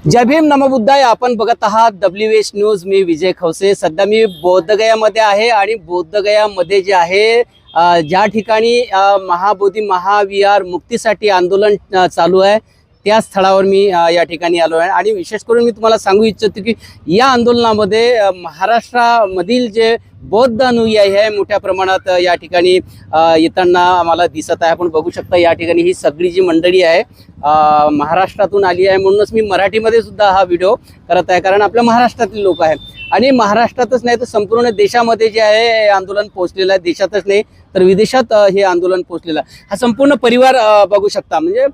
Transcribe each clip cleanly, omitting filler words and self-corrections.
जय भीम नमो बुद्धाय. आपण बघत आहात WH न्यूज. मी विजय खवसे. सध्या मी बोधगयामध्ये आहे आणि बोधगयामध्ये जे आहे ज्या ठिकाणी महाबोधी महाविहार मुक्तीसाठी आंदोलन चालू आहे त्या स्थळावर मी या ठिकाणी आलो आहे. आणि विशेष करून मी तुम्हाला सांगू इच्छितो की या आंदोलनामध्ये महाराष्ट्रामधील जे बौद्ध अनुयायी आहे मोठ्या प्रमाणात या ठिकाणी येताना आम्हाला दिसत आहे. आपण बघू शकता या ठिकाणी ही सगळी जी मंडळी आहे महाराष्ट्रातून आली आहे. म्हणूनच मी मराठीमध्ये सुद्धा हा व्हिडिओ करत आहे, कारण आपल्या महाराष्ट्रातील लोक आहे आणि महाराष्ट्रातच नाही तर संपूर्ण देशामध्ये जे आहे आंदोलन पोहोचलेलं आहे. देशातच नाही तर विदेशात हे आंदोलन पोहोचलेलं आहे. हा संपूर्ण परिवार बघू शकता, म्हणजे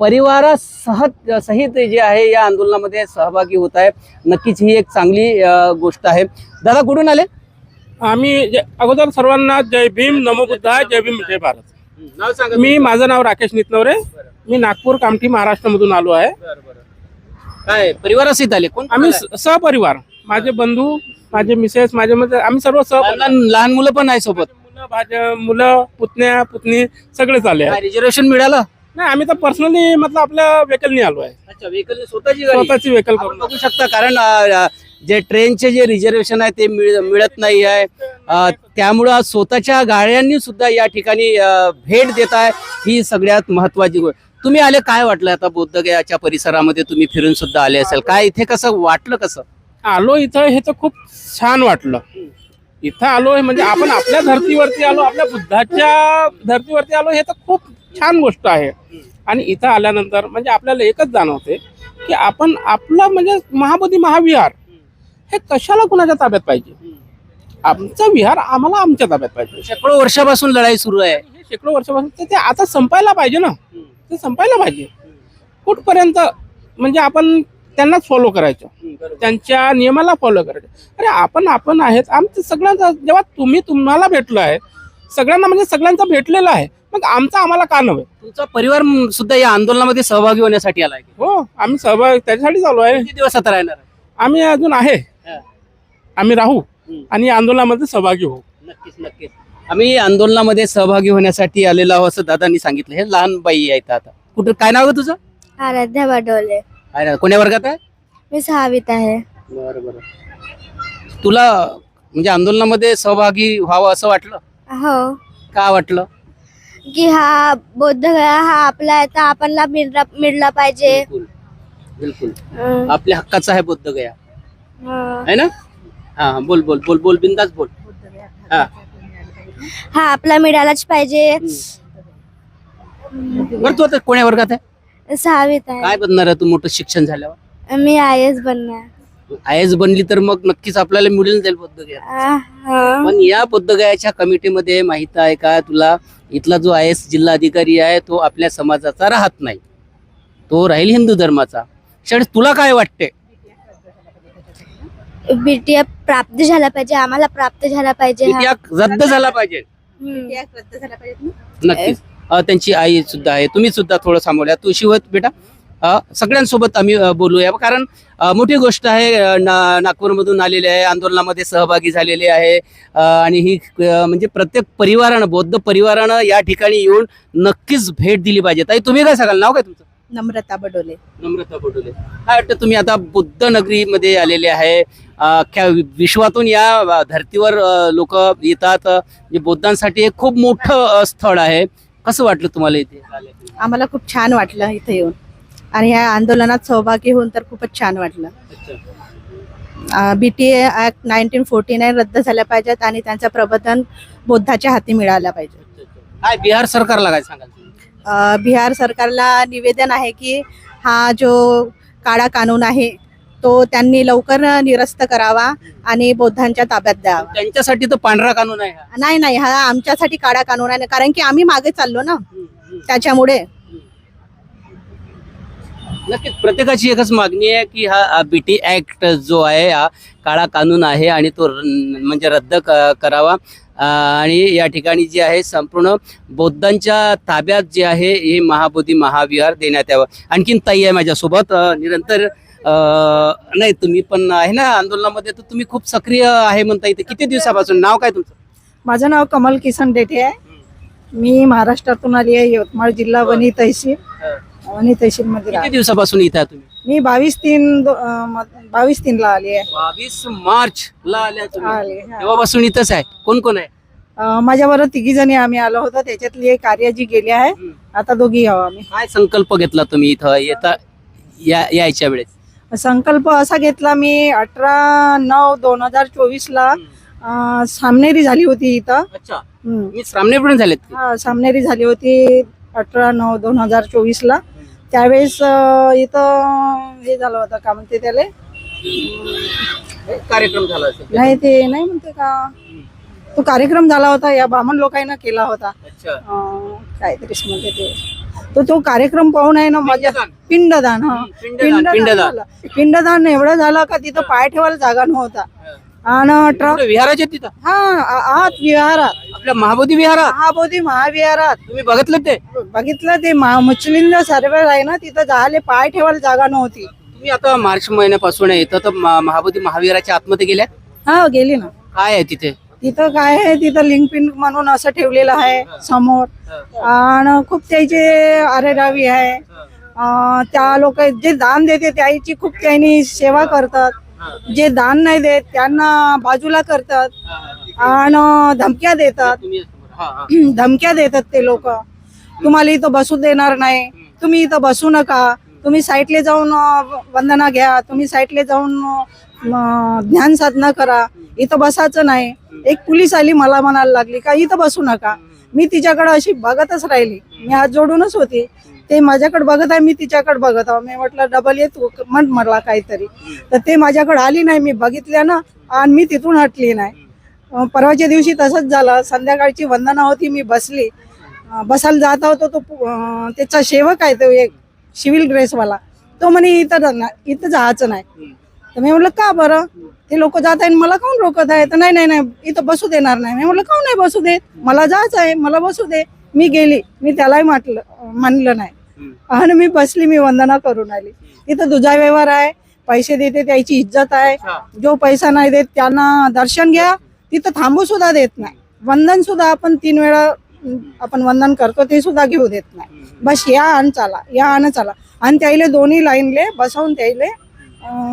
परिवारासहित जे आहे या आंदोलनामध्ये सहभागी होत आहे. नक्कीच ही एक चांगली गोष्ट आहे. दादा कुठून आले? आम्ही अगोदर सर्वांना जय भीम नमो बुद्धाय, जय भीम जय भारत. नाव सांगा. माझं नाव राकेश नितनवरे. मी नागपूर कामठी महाराष्ट्रामधून आलो आहे. काय परिवारासहित आले? कोण? आम्ही सहपरिवार, माझे बंधू, माझे मिसेस, आम्ही सर्व लहान मुलं पण आहे सोबत? मुलं पुतण्या पुतणी सगळेच आले आहे. रिझर्वेशन मिळालं? नाही, आम्ही तर पर्सनली मतलब आपल्या व्हेकलनी आलो आहे. अच्छा, व्हेकल स्वतःची व्हेकल करून बघू शकता, कारण जे ट्रेनचे जे रिझर्वेशन आहे ते मिळत नाही आहे. त्यामुळं स्वतःच्या गाड्यांनी सुद्धा या ठिकाणी भेट देत आहे. ही सगळ्यात महत्वाची गोष्ट. तुम्ही आले, काय वाटलं? आता बोधगयाच्या परिसरामध्ये तुम्ही फिरून सुद्धा आले असेल, काय इथे कसं वाटलं? कसं आलो इथं हे तर खूप छान वाटलं. इथं आलो म्हणजे आपण आपल्या धर्तीवरती आलो, आपल्या बुद्धाच्या धर्तीवरती आलो, हे तर खूप छान गोष्ट आहे. आणि इथं आल्यानंतर म्हणजे आपल्याला एकच जाणवते की आपण आपलं म्हणजे महाबोधी महाविहार हे कशाला कुणाच्या ताब्यात पाहिजे. आमचा विहार आम्हाला आमच्या ताब्यात पाहिजे. शेकडो वर्षापासून लढाई सुरू आहे. हे शेकडो वर्षापासून ते आता संपायला पाहिजे ना. ते संपायला पाहिजे. कुठपर्यंत म्हणजे आपण त्यांनाच फॉलो करायचं, त्यांच्या नियमाला फॉलो करायचं. अरे आपण आहेत आमचं सगळ्यांचा. जेव्हा तुम्हाला भेटलं आहे सगळ्यांना, म्हणजे सगळ्यांचा भेटलेला आहे, मग आमचा आम्हाला का नव्हे? तुमचा परिवार सुद्धा या आंदोलनामध्ये सहभागी होण्यासाठी आलाय? हो, आम्ही सहभाग त्याच्यासाठी चालू आहे. किती दिवस आता राहणार? आम्ही अजून आहे, आम्ही राहू आणि आंदोलनामध्ये सहभागी होऊ. नक्कीच. आम्ही आंदोलनामध्ये सहभागी होण्यासाठी आलेलो आहोत असं दादांनी सांगितलं. हे लहान बाई आहेत. आता कुठं, काय नाव आहे तुझं? आराध्या बडोले. कोण्या वर्गात आहे? मी 6वीत आहे. बरं. तुला म्हणजे आंदोलनामध्ये सहभागी व्हावं असं वाटलं? हो, का वाटलं? की हा बोधगया हा आपला आहे तर आपल्याला मिळला पाहिजे. बिलकुल आपल्या हक्काचा आहे बोधगया, हं. है ना? हा, बोल बिंदास बोल. हा आपला मिळालाच पाहिजे. बरं, तू आता कोण्या वर्गात आहे? 6वीत आहे. काय बनणार आहे तू मोठं शिक्षण झाल्यावर? मी IAS बनणार. IAS बनली तर मग नक्कीच आपल्याला मिळून जाईल बोधगया. हं. पण या बोधगयाच्या कमिटीमध्ये माहित आहे का तुला, इथला जो IAS जिल्हा अधिकारी आहे तो आपल्या समाजाचा राहत नाही, तो राहील हिंदू धर्माचा. शेवटी तुला काय वाटते? BTF प्राप्त झाला पाहिजे, आम्हाला प्राप्त झाला पाहिजे. BTF रद्द झाला पाहिजे. नक्कीच. त्यांची आई सुद्धा आहे. तुम्ही सुद्धा थोडं सांभाळूया. तू शिवत बेटा, सगळ्यांसोबत आम्ही बोलूया, कारण मोठी गोष्ट आहे. नागपूरमधून आलेले आहे, आंदोलनामध्ये सहभागी झालेले आहे आणि ही म्हणजे प्रत्येक परिवारानं, बौद्ध परिवारानं या ठिकाणी येऊन नक्कीच भेट दिली पाहिजे. ताई तुम्ही काय सांगाल? नाव काय तुमचं? नम्रता बडोले. काय वाटतं, तुम्ही आता बुद्ध नगरीमध्ये आलेले आहे. अख्ख्या विश्वातून या धर्तीवर लोक येतात. बौद्धांसाठी एक खूप मोठं स्थळ आहे. कसं वाटलं तुम्हाला इथे? आम्हाला खूप छान वाटलं इथे येऊन आणि ह्या आंदोलनात सहभागी होऊन तर खूपच छान वाटलं. BTA ऍक्ट 1949 रद्द झाल्या पाहिजेत आणि त्यांचं प्रबोधन बौद्धाच्या हाती मिळालं पाहिजे. काय बिहार सरकारला काय सांगाल? बिहार सरकारला निवेदन आहे की हा जो काळा कानून आहे तो त्यांनी लवकर निरस्त करावा आणि बौद्धांच्या ताब्यात द्यावा. त्यांच्यासाठी तर पांढरा कानून आहे. नाही, हा आमच्यासाठी काळा कानून आहे, कारण की आम्ही मागे चाललो ना, त्याच्यामुळे. नक्कीच प्रत्येकाची एकच मागणी आहे की हा BT ऍक्ट जो आहे हा काळा कानून आहे आणि तो म्हणजे रद्द करावा आणि या ठिकाणी जे आहे संपूर्ण बौद्धांच्या ताब्यात जे आहे हे महाबोधी महाविहार देण्यात यावं. आणखीन ताई आहे माझ्यासोबत, निरंतर नाही तुम्ही पण आहे ना आंदोलनामध्ये, तर तुम्ही खूप सक्रिय आहे म्हणता येते. किती दिवसापासून? नाव काय तुमचं? माझं नाव कमल किसन डेठे आहे. मी महाराष्ट्रातून आली आहे, यवतमाळ जिल्हा वणी तहसील. आणि तहसीलमध्ये किती दिवसापासून इथे आहे तुम्ही? मी 22/3 आली आहे. 22 मार्च ला आल्या तुम्ही. आले, हा. तेव्हापासून इथंच आहे. कोण कोण आहे? माझ्याबरोबर 3 जणी आम्ही आलो होतो. त्याच्यातली एक कार्याजी गेली आहे. आता 2 आहो आम्ही. काय संकल्प घेतला तुम्ही इथं यायच्या वेळेस? संकल्प असा घेतला मी 18/9/2024 ला सामनेरी झाली होती इथं. अच्छा, हम्म. मी सामने पण झालेत की? हा, सामनेरी झाली होती 18/9/2024 ला. त्यावेळेस इथं हे झालं होतं का म्हणते त्याला, कार्यक्रम झाला असेल. नाही ते नाही म्हणते का, तो कार्यक्रम झाला होता या ब्राह्मण लोकांना केला होता. अच्छा, काहीतरीच म्हणते ते. तो कार्यक्रम पाहून आहे ना माझ्या पिंडदान. हा, पिंडदान. झालं. पिंडदान एवढं झालं का तिथं पाय ठेवायला जागा नव्हता. आणि ट्रक कुठे विहाराच्या तिथं? हा आत विहारात, आपल्या महाबोधी विहारात महाबोधी महाविहारात तुम्ही बघितलं ते? बघितलं ते मुस्लिम सर्व आहे ना, तिथं झाले पाय ठेवायला जागा नव्हती. तुम्ही आता मार्च महिन्यापासून आहे इथं, तर महाबोधी महावीराच्या आतमध्ये गेल्या? हा गेली ना. काय आहे तिथे? तिथं काय आहे, तिथं लिंक पिन म्हणून असं ठेवलेलं आहे समोर. आणि खूप त्याचे आरेरावी आहे. त्या लोक जे दान देते त्याची खूप त्यांनी सेवा करतात. जे दान नाही देत त्यांना बाजूला करतात आणि धमक्या देतात. धमक्या देतात ते लोक. तुम्हाला इथं बसू देणार नाही, तुम्ही इथं बसू नका, तुम्ही साईटले जाऊन वंदना घ्या, तुम्ही साईटले जाऊन ध्यान साधना करा, इथं बसायचं नाही. एक पोलीस आली, मला म्हणायला लागली का इथं बसू नका. मी तिच्याकडे अशी बघतच राहिली. मी हात जोडूनच होती. ते माझ्याकडे बघत आहे, मी तिच्याकडे बघत आहो. मी म्हटलं डबल ये तू म्हण मला काहीतरी. तर ते माझ्याकडे आली नाही. मी बघितल्या ना आणि मी तिथून हटली नाही. परवाच्या दिवशी तसंच झालं. संध्याकाळची वंदना होती, मी बसली. बसायला जात होतो. तो त्याचा सेवक आहे, तो एक सिव्हिल ड्रेसवाला. तो म्हणे इथं जायचं नाही. तर मी म्हटलं का बरं, ते लोक जात आहे मला काऊन रोकत आहे. तर नाही इथं बसू देणार नाही. मी म्हटलं काऊन नाही बसू देत, मला जायचं आहे, मला बसू दे. मी गेली. मी त्यालाही म्हणलं नाही आणि मी बसली. मी वंदना करून आली. तिथं दुजा व्यवहार आहे, पैसे देते त्याची इज्जत आहे. जो पैसा नाही देत त्यांना दर्शन घ्या, तिथं थांबू सुद्धा देत नाही. वंदन सुद्धा आपण 3 वेळा आपण वंदन करतो ते सुद्धा घेऊ देत नाही. बस या आणि चला, या आणि चला. आणि त्याला दोन्ही लाईनले बसवून त्याला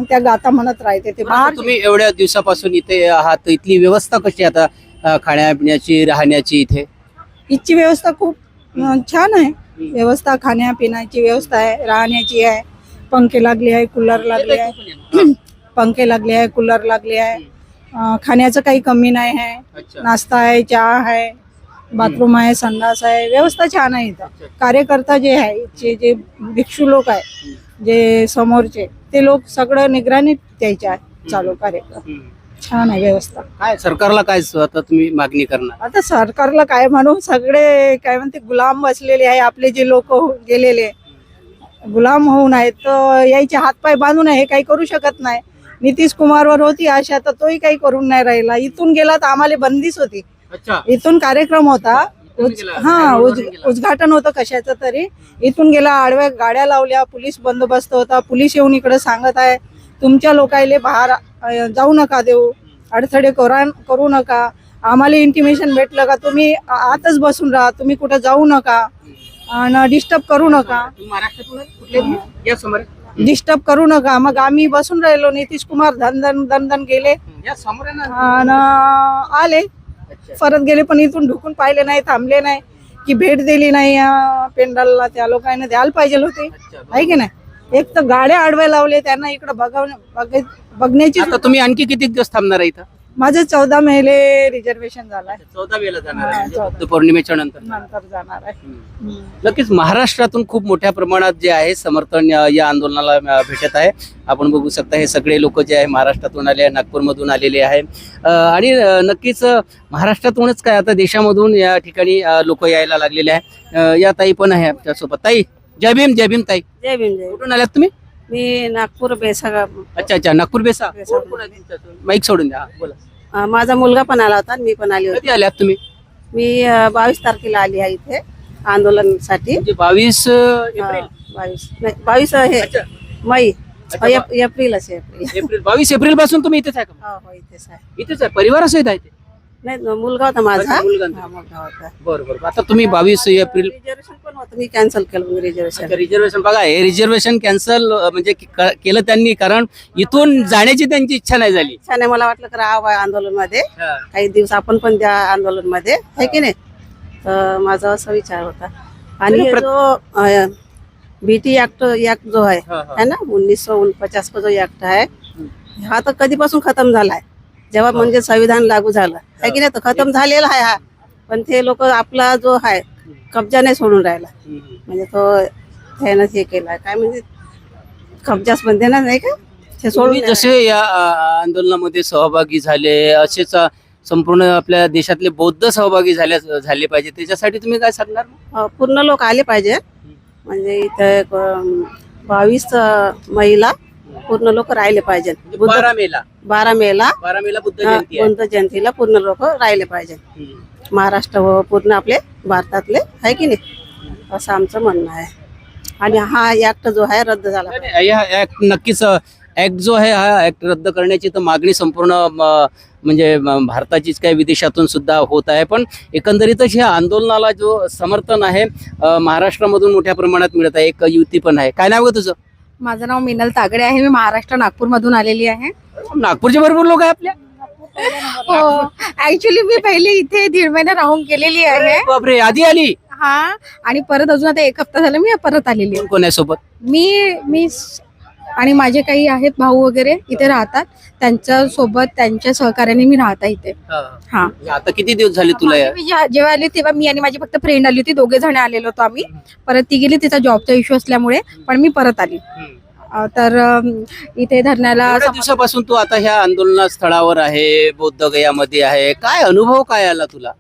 त्या गाता म्हणत राहते. ते बाहेर तुम्ही एवढ्या दिवसापासून इथे आहात, इथली व्यवस्था कशी आता खाण्यापिण्याची, राहण्याची? इथे इथची व्यवस्था खूप छान आहे. व्यवस्था खाण्यापिण्याची व्यवस्था आहे, राहण्याची आहे. पंखे लागले आहे, कूलर लागले आहे. पंखे लागले आहे, कूलर लागले आहे. खाण्याचं काही कमी नाही आहे. नाश्ता आहे, चहा आहे, बाथरूम आहे, संडास आहे. व्यवस्था छान आहे इथं. कार्यकर्ता जे आहे इथचे, जे भिक्षू लोक आहे, जे समोरचे ते लोक सगळं निगराणी द्यायचे आहे. चालू कार्यक्रम छान आहे. व्यवस्था काय सरकारला काय आता तुम्ही मागणी करणार? आता सरकारला काय म्हणू, सगळे काय म्हणते गुलाम बसलेले आहे. आपले जे लोक गेलेले गुलाम होऊन आहेत, तर यायचे हातपाय बांधून हे काही करू शकत नाही. नितीश कुमारवर होती आशा, तर तोही काही करून नाही राहिला. इथून गेला तर आम्हाला बंदीच होती. इथून कार्यक्रम होता, उद्घाटन होतं कशाचं तरी. इथून गेला, आडव्या गाड्या लावल्या, पोलीस बंदोबस्त होता. पोलीस येऊन इकडे सांगत आहे तुमच्या लोकायले बाहेर जाऊ नका देऊ, अडथळे करू नका. आम्हाला इंटिमेशन भेटलं का तुम्ही आतच बसून राहा, तुम्ही कुठं जाऊ नका आणि डिस्टर्ब करू नका. डिस्टर्ब करू नका. मग आम्ही बसून राहिलो. नितीश कुमार धन गेले आणि आले, परत गेले. पण इथून ढुकून पाहिले नाही, थांबले नाही, की भेट दिली नाही या पेंडालला. त्या लोकांना द्यायला पाहिजे होते, आहे की नाही. एक तर गाड्या आडव्या लावले त्यांना इकडे बघण्याची. आता तुम्ही आणखी किती दिवस थांबणार आहे इथं? माझं 14 मेले रिझर्वेशन झालंय. 14 वेळेला जाणार आहे, पौर्णिमेच्या नंतर जाणार आहे. नक्कीच महाराष्ट्रातून खूप मोठ्या प्रमाणात जे आहे समर्थन या आंदोलनाला भेटत आहे. आपण बघू शकता हे सगळे लोक जे आहे महाराष्ट्रातून आले आहे, नागपूरमधून आलेले आहे. आणि नक्कीच महाराष्ट्रातूनच काय आता देशामधून या ठिकाणी लोक यायला लागलेले आहे. या ताई पण आहे आपल्यासोबत. ताई जय भीम. जय भीम ताई. जय भीम. जय. कुठून आल्यात तुम्ही? मी नागपूर बेसागा. अच्छा, नागपूर बेसा. माईक सोडून द्या, बोला. माझा मुलगा पण आला होता, मी पण आली होती. कधी आल्यात तुम्ही? मी 22 तारखेला आली आहे इथे आंदोलनासाठी. 22 एप्रिल? 22 हे मई, एप्रिल असे. एप्रिल 22 एप्रिल पासून तुम्ही इथेच आहे का? हो, इथेच आहे. इथेच आहे, परिवारासहित आहे ते? नाही मुलगा होता माझा. अच्छा, मुलगा होता. हा, मुलगा होता. बरोबर. आता तुम्ही 22 एप्रिल रिझर्वेशन पण होतं, मी कॅन्सल केलं रिझर्वेशन. रिझर्वेशन बघा, हे रिझर्वेशन कॅन्सल म्हणजे केलं त्यांनी, कारण इथून जाण्याची त्यांची इच्छा नाही झाली. छान आहे, मला वाटलं की राहावं आंदोलन मध्ये काही दिवस आपण पण त्या आंदोलन मध्ये आहे की नाही. तर माझा असा विचार होता. आणि हे जो बीटी ऍक्ट जो आहे ना 1949 का जो ऍक्ट आहे, हा तर कधीपासून खतम झालाय, जेव्हा म्हणजे संविधान लागू झालं आहे की नाही. तर खतम झालेला आहे हा, पण ते लोक आपला जो आहे कब्जा नाही सोडून राहिला. म्हणजे तो त्यानं हे केलाय, काय म्हणजे कब्जाच म्हणते ना, नाही का, ते सोडून तुम्ही जसे या आंदोलनामध्ये सहभागी झाले, असेच संपूर्ण आपल्या देशातले बौद्ध सहभागी झाले पाहिजे, त्याच्यासाठी तुम्ही काय सांगणार? पूर्ण लोक आले पाहिजे. म्हणजे इथे 22 महिला पूर्ण लोक राहिले पाहिजे. 12 मेला 12 मेला बुद्ध जयंती आहे. बुद्ध जयंतीला पूर्ण लोक राहिले पाहिजे. महाराष्ट्र व पूर्ण आपले भारतातले आहे की नाही, असं आमचं म्हणणं आहे. आणि हा ऍक्ट जो आहे रद्द झाला पाहिजे. नाही, या ऍक्ट नक्कीच ऍक्ट जो आहे हा ऍक्ट रद्द करण्याची तर मागणी संपूर्ण म्हणजे भारताचीच काय विदेशातून सुद्धा होत आहे. पण एकंदरीतच ह्या आंदोलनाला जो समर्थन आहे महाराष्ट्रामधून मोठ्या प्रमाणात मिळत आहे. एक युती पण आहे. काय नाव आहे तुझं? माझं नाव मिनल तागडे आहे. मी महाराष्ट्र नागपूरमधून आलेली आहे. नागपूरचे भरपूर लोक आहे आपल्या. हो, ऍक्च्युली मी पहिले इथे 1.5 महिना राहून गेलेली आहे. बापरे, आधी आली? हा, आणि परत अजून आता 1 हप्ता झाला मी परत आलेली आहे. कोण आहे सोबत? मी आणि माझे काही आहेत भाऊ वगैरे इथे राहतात, त्यांच्या सोबत त्यांच्या सहकार्याने मी राहत आहे इथे. हा, आता किती दिवस झाले तुला? मी जेव्हा आली तेव्हा मी आणि माझी फक्त फ्रेंड आली होती, 2 जण आलेलो होतो आम्ही. परत ती गेली, तिचा जॉबचा इश्यू असल्यामुळे, पण मी परत आली. तर इथे धरण्याला एवढ्या दिवसापासून तू आता ह्या आंदोलना स्थळावर आहे, बोद्धगयामध्ये आहे, काय अनुभव काय आला तुला?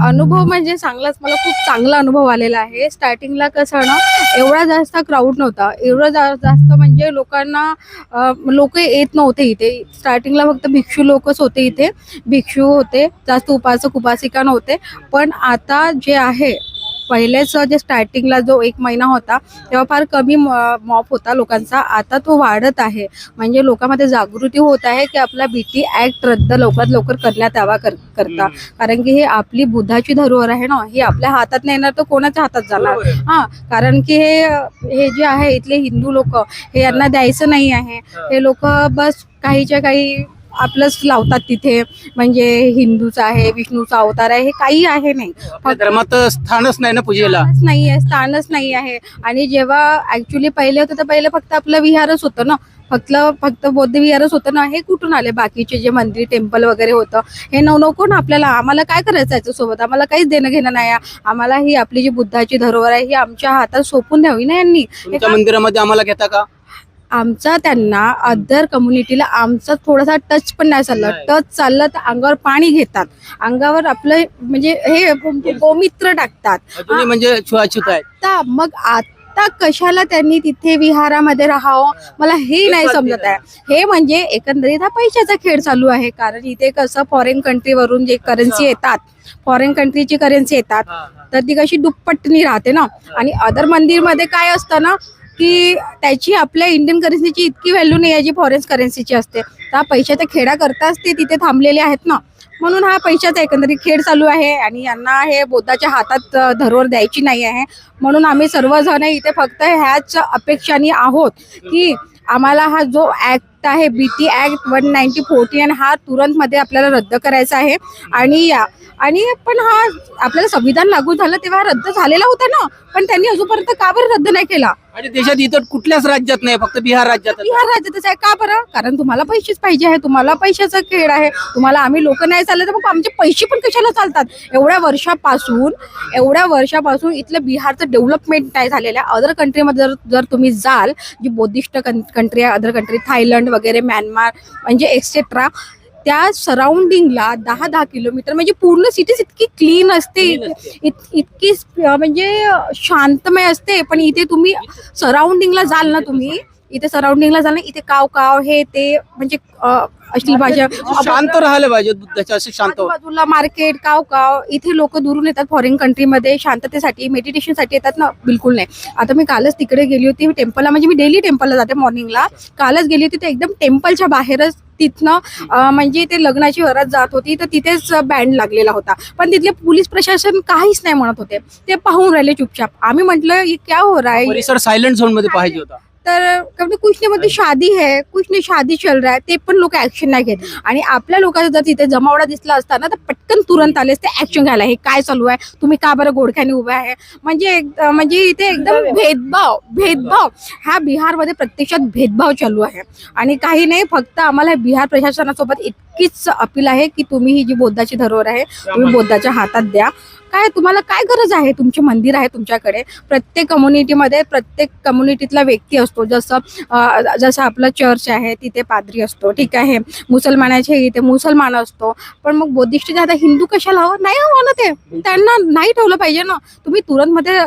अनुभव म्हणजे चांगलाच, मला खूप चांगला अनुभव आलेला आहे. स्टार्टिंगला कसं ना, एवढा जास्त क्राऊड नव्हता, एवढं जास्त म्हणजे लोक येत नव्हते इथे. स्टार्टिंगला फक्त भिक्षू लोकच होते इथे, भिक्षू होते, जास्त उपासक उपासिका नव्हते. पण आता जे आहे, पहिलेच जे स्टार्टिंगला जो 1 महिना होता तेव्हा फार कमी मॉप होता लोकांचा, आता तो वाढत आहे. म्हणजे लोकांमध्ये जागृती होत आहे की आपला बीटी ऍक्ट रद्द लवकरात लवकर करण्यात यावा करता. कारण की हे आपली बुद्धाची धरोहर आहे ना, ही आपल्या हातात नाही येणार तर कोणाच्या हातात जाणार? हा, कारण की हे जे आहे इथले हिंदू लोक, हे यांना द्यायचं नाही आहे. हे लोक बस काहीच्या काही आपलंच लावतात तिथे, म्हणजे हिंदूचा आहे, विष्णूचा अवतार आहे, हे काही आहे नाही. धर्मात स्थानच नाही ना पूजेला, स्थानच नाही आहे. आणि जेव्हा ऍक्च्युली पहिले होतं तर पहिले फक्त आपलं विहारच होतं ना, फक्त बौद्ध विहारच होतं ना. हे कुठून आले बाकीचे जे मंदिर टेम्पल वगैरे होतं? हे नको ना आपल्याला. आम्हाला काय करायचं याच्यासोबत? आम्हाला काहीच देणं घेणं नाही. आम्हाला ही आपली जी बुद्धाची धरोहर आहे ही आमच्या हातात सोपून द्यावी ना यांनी. तुमच्या मंदिरामध्ये आम्हाला घेता का? आमचा त्यांना अदर कम्युनिटीला आमचा थोडासा टच पण नाही चालला. टच चाललं तर अंगावर पाणी घेतात, अंगावर आपलं म्हणजे हे गोमित्र टाकतात. म्हणजे छुआछूत आहे. मग आता कशाला त्यांनी तिथे विहारामध्ये राहावं, मला हे नाही समजत आहे. हे म्हणजे एकंदरीत हा पैशाचा खेळ चालू आहे. कारण इथे कसं फॉरेन कंट्रीवरून जे करन्सी येतात, फॉरेन कंट्रीची करन्सी येतात, तर ती कशी दुप्पटनी राहते ना. आणि अदर मंदिरमध्ये काय असतं ना, की त्याची आपल्या इंडियन करन्सीची इतकी व्हॅल्यू नाही आहे जी फॉरेन करन्सीची असते. त्या पैशाच्या खेळा करताच ते तिथे थांबलेले आहेत ना. म्हणून हा पैशाचा एकंदरीत खेळ चालू आहे. आणि यांना हे बुद्धाच्या हातात धरोहर द्यायची नाही आहे. म्हणून आम्ही सर्वजण इथे फक्त ह्याच अपेक्षाने आहोत की आम्हाला हा जो ऍक्ट आहे, बीटी ऍक्ट 1914, हा तुरंत मध्ये आपल्याला रद्द करायचा आहे. आणि पण हा आपल्याला संविधान लागू झालं तेव्हा रद्द झालेला होता ना, पण त्यांनी अजूनपर्यंत का बरं रद्द नाही केला? आणि देशात इतर कुठल्याच राज्यात नाही, फक्त बिहार राज्यात. बिहार राज्यातच आहे. का बरं? कारण तुम्हाला पैसेच पाहिजे आहे, तुम्हाला पैशाचा खेळ आहे. तुम्हाला आम्ही लोक नाही चालले तर मग आमचे पैसे पण कशाला चालतात? एवढ्या वर्षापासून इथलं बिहारचं डेव्हलपमेंट नाही झालेलं आहे. अदर कंट्रीमध्ये जर तुम्ही जाल, जी बौद्धिस्ट कंट्री आहे, अदर कंट्री थायलंड वगैरे, म्यानमार म्हणजे एक्सेट्रा, त्या सराउंडिंगला 10 किलोमीटर म्हणजे पूर्ण सिटीज इतकी क्लीन असते, इतकी म्हणजे शांतमय असते. पण इथे तुम्ही सराउंडिंगला जाल ना, तुम्ही इथे सराउंडिंगला जाणं, इथे काव काव हे ते म्हणजे अश्लील भाषा, शांत राहिले पाहिजे बुद्धाच्या, असे शांत हो. आजूबाजूला मार्केट काव काव, इथे लोक दुरून येतात फॉरेन कंट्रीमध्ये शांततेसाठी मेडिटेशनसाठी येतात ना, बिलकुल नाही. आता मी कालच तिकडे गेली होती टेम्पलला, म्हणजे मी डेली टेम्पलला जाते मॉर्निंगला. कालच गेली होती तर एकदम टेम्पलच्या बाहेरच तिथनं म्हणजे ते लग्नाची वरात जात होती तर तिथेच बँड लागलेला होता, पण तिथले पोलीस प्रशासन काहीच नाही म्हणत होते, ते पाहून राहिले चुपचाप. आम्ही म्हटलं ये क्या हो रहा है, परिसर सायलेंट झोन मध्ये पाहिजे होता. तर कभी कुछ नाही मध्ये शादी है, कुछ नाही शादी चल रहा है, ते पण लोक ऍक्शन नाही घेत. आणि आपल्या लोकांचा जर तिथे जमावडा दिसला असता ना तर पटकन तुरंत आले असते ऍक्शन घ्यायला, हे काय चालू आहे, तुम्ही का बरं गोडख्याने उभे आहे. म्हणजे इथे एकदम भेदभाव ह्या बिहारमध्ये प्रत्यक्षात भेदभाव चालू आहे. आणि काही नाही, फक्त आम्हाला बिहार प्रशासनासोबत इतकीच अपील आहे की तुम्ही ही जी बौद्धाची धरोहर आहे तुम्ही बौद्धाच्या हातात द्या. काय तुम्हाला काय गरज आहे, तुमचे मंदिर आहे तुमच्याकडे, प्रत्येक कम्युनिटीमध्ये प्रत्येक कम्युनिटीतला व्यक्ती असतो. जसं आपलं चर्च आहे तिथे पाद्री असतो, ठीक आहे, मुसलमानाचे इथे मुसलमान असतो, पण मग बौद्धिस्ट आता हिंदू कशाला हवं, नाही हवं ना, ते त्यांना नाही ठेवलं पाहिजे ना. तुम्ही तुरंत मध्ये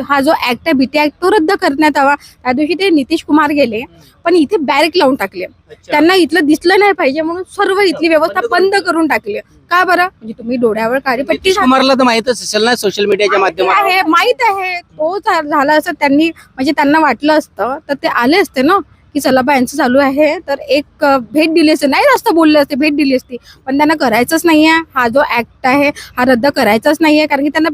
हा जो ऍक्ट आहे बीटी ऍक्ट तो रद्द करण्यात यावा. त्या दिवशी ते नितीश कुमार गेले पण इथे बॅरेक लावून टाकले, त्यांना इथलं दिसलं नाही पाहिजे म्हणून सर्व इथली व्यवस्था बंद करून टाकली. का बरं, म्हणजे तुम्ही डोळ्यावर काळीपट्टी कुमारला तर माहितच असेल ना सोशल मीडियाच्या माध्यमातून, आहे माहित आहे. तो झाला असं त्यांनी म्हणजे त्यांना वाटलं असतं तर ते आले असते ना की चला बा यांचं चालू आहे तर एक भेट दिली असते, नाही जास्त बोलले असते, भेट दिली असती. पण त्यांना करायचंच नाहीये, हा जो ऍक्ट आहे हा रद्द करायचाच नाहीये, कारण की त्यांना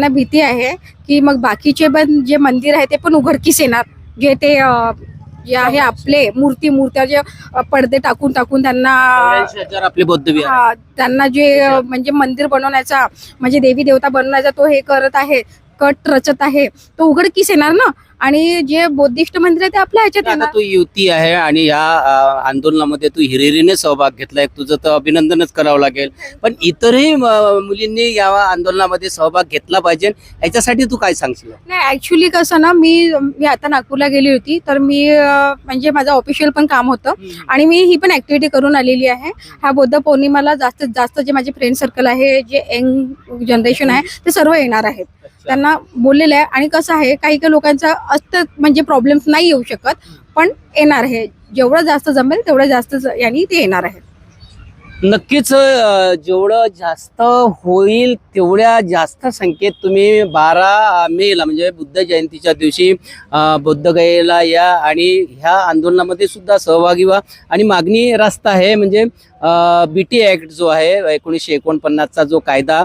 भीती आहे की मग बाकीचे पण जे मंदिर आहे ते पण उघडकीस येणार, जे ते जे आहे आपले मूर्त्या जे पडदे टाकून त्यांना आपले बौद्ध विहार, हा, त्यांना जे म्हणजे मंदिर बनवण्याचा म्हणजे देवी देवता बनवण्याचा तो हे करत आहे, कट रचत आहे, तो उघडकीस येणार ना. आणि जे बौद्धिस्ट मंदिर आहे ते आपल्या ह्याच्यात आता येणार. तू युवती आहे आणि या आंदोलनामध्ये तू हिरिरीने सहभाग घेतलाय, तुझं तर अभिनंदनच करावं लागेल. पण इतरही मुलींनी या आंदोलनामध्ये सहभाग घेतला पाहिजे, याच्यासाठी तू काय सांगशील? नाही, ऍक्च्युली कसं ना, मी आता नागपूरला गेली होती तर मी म्हणजे माझं ऑफिशियल पण काम होतं आणि मी ही पण ऍक्टिव्हिटी करून आलेली आहे. ह्या बौद्ध पौर्णिमाला जास्तीत जास्त जे माझे फ्रेंड सर्कल आहे, जे यंग जनरेशन आहे ते सर्व येणार आहेत. त्यांना बोललेलं आहे. आणि कसं आहे, काही लोकांचा असतं म्हणजे प्रॉब्लेम्स नाही येऊ शकत, पण येणार आहे. जेवढं जास्त जमेल तेवढं जास्त यांनी ते येणार आहे. नक्कीच जेवढं जास्त होईल तेवढ्या जास्त संख्येत तुम्ही 12 मेला म्हणजे बुद्ध जयंतीच्या दिवशी बोधगयेला या आणि ह्या आंदोलनामध्ये सुद्धा सहभागी व्हा. आणि मागणी रास्त आहे, म्हणजे बीटी ऍक्ट जो आहे 1949चा जो कायदा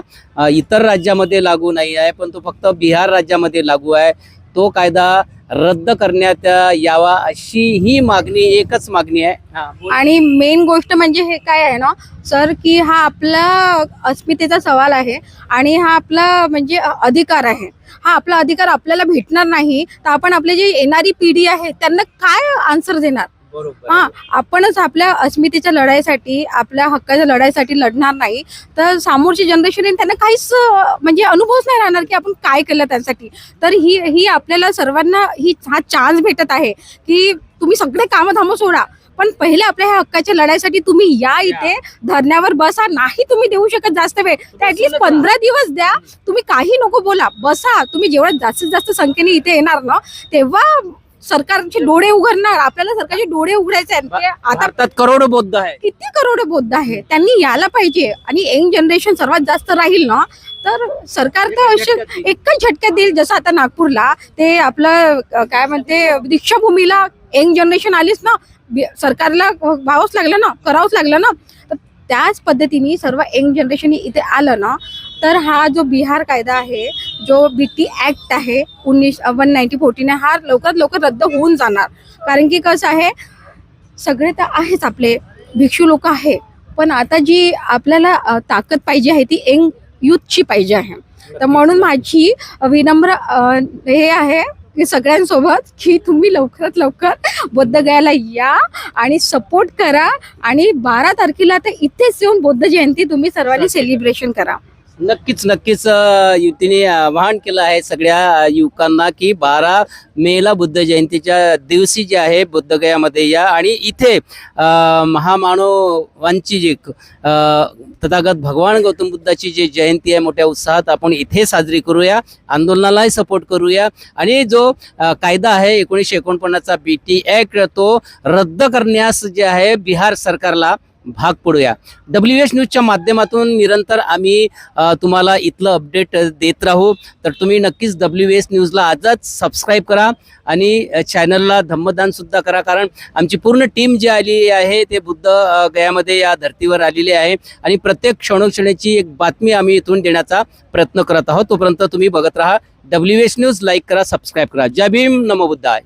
इतर राज्यामध्ये लागू नाही आहे, पण तो फक्त बिहार राज्यामध्ये लागू आहे. तो कायदा रद्द करण्यात यावा अशी ही मागणी, एकच मागणी आहे. आणि मेन गोष्ट म्हणजे हे काय आहे ना सर, की हा आपला अस्मितेचा सवाल आहे आणि हा आपला म्हणजे अधिकार आहे. हा आपला अधिकार आपल्याला भेटणार नाही तर आपण आपली जी येणारी पिढी आहे त्यांना काय आन्सर देणार. हा, आपणच आपल्या अस्मितेच्या लढाईसाठी, आपल्या हक्काच्या लढाईसाठी लढणार नाही तर समोरची जनरेशन त्यांना काहीच म्हणजे अनुभवच नाही राहणार की आपण काय केलं त्यांसाठी. तर ही आपल्याला सर्वांना हा चान्स भेटत आहे की तुम्ही सगळे कामधाम सोडा, पण पहिले आपल्या ह्या हक्काच्या लढाईसाठी तुम्ही या, इथे धरण्यावर बसा. नाही तुम्ही देऊ शकत जास्त वेळ तर ऍटलीस्ट 15 दिवस द्या, तुम्ही काही नको बोला, बसा. तुम्ही जेवढ्या जास्तीत जास्त संख्येने इथे येणार ना तेव्हा सरकारचे डोळे उघडणार. आपल्याला सरकारचे डोळे उघडायचे आहेत. आता करोडो बौद्ध आहे, किती करोड बौद्ध आहे, त्यांनी यायला पाहिजे. आणि यंग जनरेशन सर्वात जास्त राहील ना तर सरकार तर असे एकच झटक्यात देईल. जसं आता नागपूरला ते आपलं काय म्हणते दीक्षाभूमीला यंग जनरेशन आलीच ना, सरकारला व्हावंच लागलं ना, करावंच लागलं ना. तर त्याच पद्धतीने सर्व यंग जनरेशन इथे आलं ना तर हा जो बिहार कायदा आहे, जो बीटी ऍक्ट आहे 1914 हा लवकरात लवकर रद्द होऊन जाणार. कारण की कसं आहे, सगळे तर आहेच आपले भिक्षू लोक आहे, पण आता जी आपल्याला ताकद पाहिजे आहे ती यंग यूथची पाहिजे आहे. तर म्हणून माझी विनम्र हे आहे की सगळ्यांसोबत की तुम्ही लवकरात लवकर बोधगयाला या आणि सपोर्ट करा. आणि 12 तारखेला तर इथेच येऊन बौद्ध जयंती तुम्ही सर्वांनी सेलिब्रेशन करा. नक्कीच नक्कीच युतीने आवाहन केलं आहे सगळ्या युवकांना की 12 मेला बुद्ध जयंतीच्या दिवशी जे आहे बुद्धगयामध्ये या आणि इथे महामानवांची जी तथागत भगवान गौतम बुद्धाची जी जयंती आहे मोठ्या उत्साहात आपण इथे साजरी करूया, आंदोलनालाही सपोर्ट करूया आणि जो कायदा आहे 1949चा BT ॲक्ट तो रद्द करण्यास जे आहे बिहार सरकारला भाग पडूया. WH न्यूजच्या माध्यमातून निरंतर आम्ही तुम्हाला इथलं अपडेट देत राहू. तर तुम्ही नक्कीच WH न्यूजला आजच सबस्क्राईब करा आणि चॅनलला धम्मदान सुद्धा करा, कारण आमची पूर्ण टीम जी आली आहे ते बुद्ध गयामध्ये या धर्तीवर आलेली आहे आणि प्रत्येक क्षणोक्षणाची एक बातमी आम्ही इथून देण्याचा प्रयत्न करत आहोत. तोपर्यंत तुम्ही बघत राहा WH न्यूज. लाईक करा, सबस्क्राईब करा. जय भीम, नमो बुद्धाय.